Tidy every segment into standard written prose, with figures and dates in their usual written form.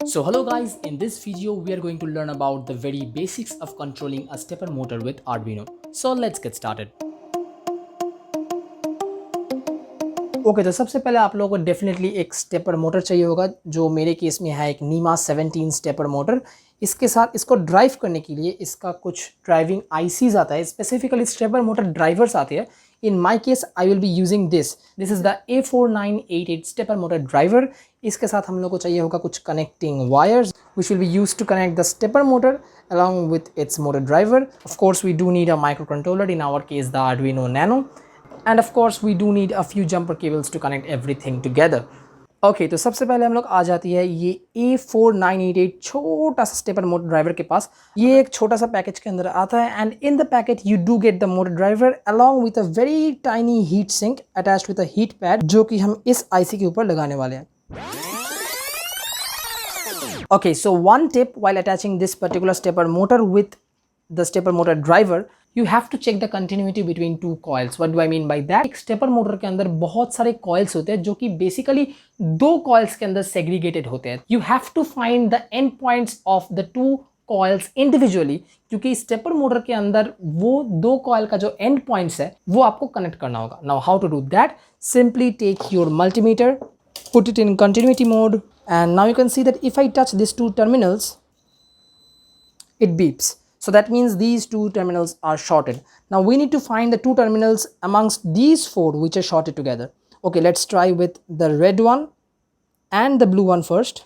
So hello guys, in this video we are going to learn about the very basics of controlling a stepper motor with Arduino. So let's get started. Okay तो सबसे पहले आप लोगों को definitely एक stepper motor चाहिए होगा, जो मेरे केस में है एक नीमा 17 स्टेपर मोटर। इसके साथ इसको ड्राइव करने के लिए इसका कुछ ड्राइविंग आईसीज आता है, स्पेसिफिकली स्टेपर मोटर ड्राइवर्स आते हैं। In my case I will be using this is the A4988 stepper motor driver. इसके साथ हम लोग को चाहिए होगा कुछ connecting wires which will be used to connect the stepper motor along with its motor driver. Of course, we do need a microcontroller, in our case the Arduino Nano. And of course we do need a few jumper cables to connect everything together. Okay, तो सबसे पहले हम लोग आ जाती है ये A4988 छोटा सा स्टेपर मोटर ड्राइवर के पास। ये एक छोटा सा पैकेज के अंदर आता है and in the packet you do get the motor driver along with a very tiny heat sink attached with a heat pad, जो कि हम इस आईसी के ऊपर लगाने वाले हैं। Okay, so one tip while attaching this particular stepper motor with the stepper motor driver, you have to check the continuity between two coils. What do I mean by that? एक stepper motor के अंदर बहुत सारे coils होते हैं जो कि basically दो coils के अंदर segregated होते हैं। You have to find the end points of the two coils individually, क्योंकि stepper motor के अंदर वो दो coil का जो end points है वो आपको connect करना होगा। Now how to do that? Simply take your multimeter, put it in continuity mode, and now you can see that if I touch these two terminals, it beeps. So that means these two terminals are shorted. Now we need to find the two terminals amongst these four which are shorted together. Okay, let's try with the red one and the blue one first.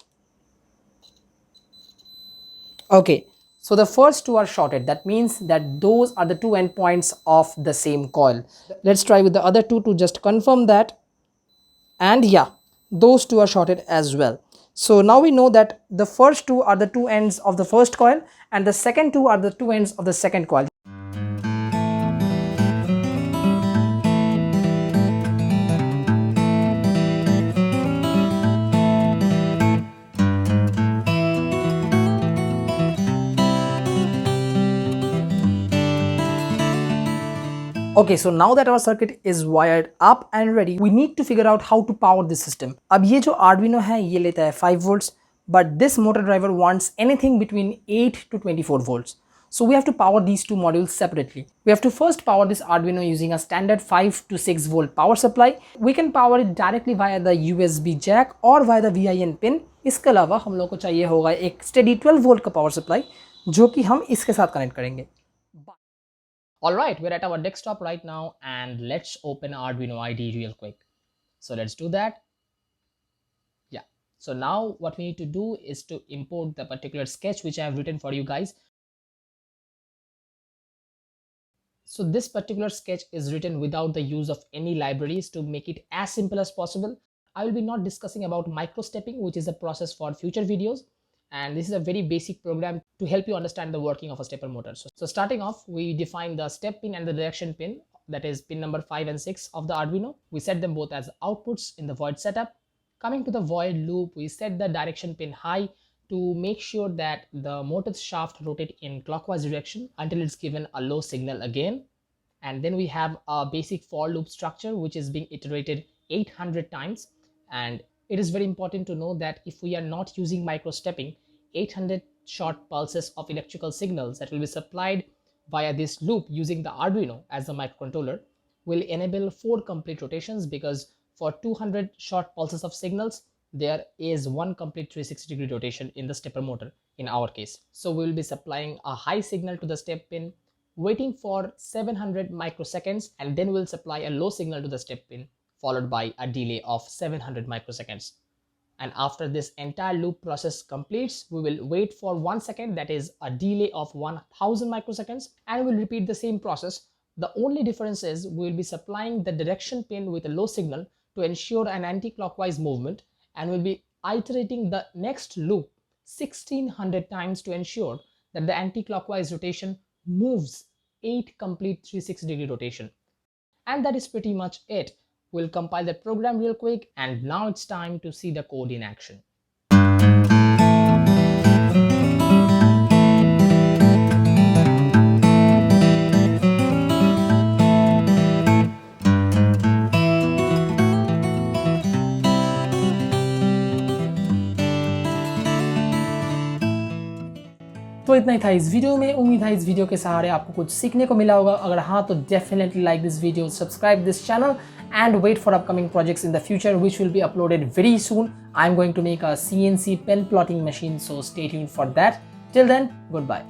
Okay, so the first two are shorted. That means that those are the two endpoints of the same coil. Let's try with the other two to just confirm that. And yeah, those two are shorted as well. So now we know that the first two are the two ends of the first coil and the second two are the two ends of the second coil. Okay, so now that our circuit is wired up and ready, we need to figure out how to power this system. अब ये जो Arduino है ये लेता है 5 volts, but this motor driver wants anything between 8 to 24 volts. So we have to power these two modules separately. We have to first power this Arduino using a standard 5 to 6 volt power supply. We can power it directly via the USB jack or via the VIN pin. इसके अलावा हम लोग को चाहिए होगा एक steady 12 volt का power supply, जो कि हम इसके साथ कनेक्ट करेंगे। Alright, we're at our desktop right now and let's open Arduino IDE real quick. So let's do that. Yeah, so now what we need to do is to import the particular sketch which I have written for you guys. So this particular sketch is written without the use of any libraries to make it as simple as possible. I will be not discussing about micro stepping, which is a process for future videos. And this is a very basic program to help you understand the working of a stepper motor. So starting off, we define the step pin and the direction pin, that is pin number 5 and 6 of the Arduino. We set them both as outputs in the void setup. Coming to the void loop, we set the direction pin high to make sure that the motor's shaft rotate in clockwise direction until it's given a low signal again. And then we have a basic for loop structure which is being iterated 800 times. And it is very important to know that if we are not using micro stepping, 800 short pulses of electrical signals that will be supplied via this loop using the Arduino as the microcontroller will enable 4 complete rotations, because for 200 short pulses of signals, there is one complete 360-degree rotation in the stepper motor in our case. So we will be supplying a high signal to the step pin, waiting for 700 microseconds, and then we'll supply a low signal to the step pin, followed by a delay of 700 microseconds. And after this entire loop process completes, we will wait for 1 second, that is a delay of 1000 microseconds, and we'll repeat the same process. The only difference is we will be supplying the direction pin with a low signal to ensure an anti-clockwise movement, and we'll be iterating the next loop 1600 times to ensure that the anti-clockwise rotation moves 8 complete 360-degree rotation. And that is pretty much it. We'll compile that program real quick, and now it's time to see the code in action. तो इतना ही था इस video में। उम्मीद है इस video के सहारे आपको कुछ सीखने को मिला होगा। अगर हाँ तो definitely like this video, subscribe this channel and wait for upcoming projects in the future which will be uploaded very soon. I'm going to make a CNC pen plotting machine, so stay tuned for that. Till then, goodbye.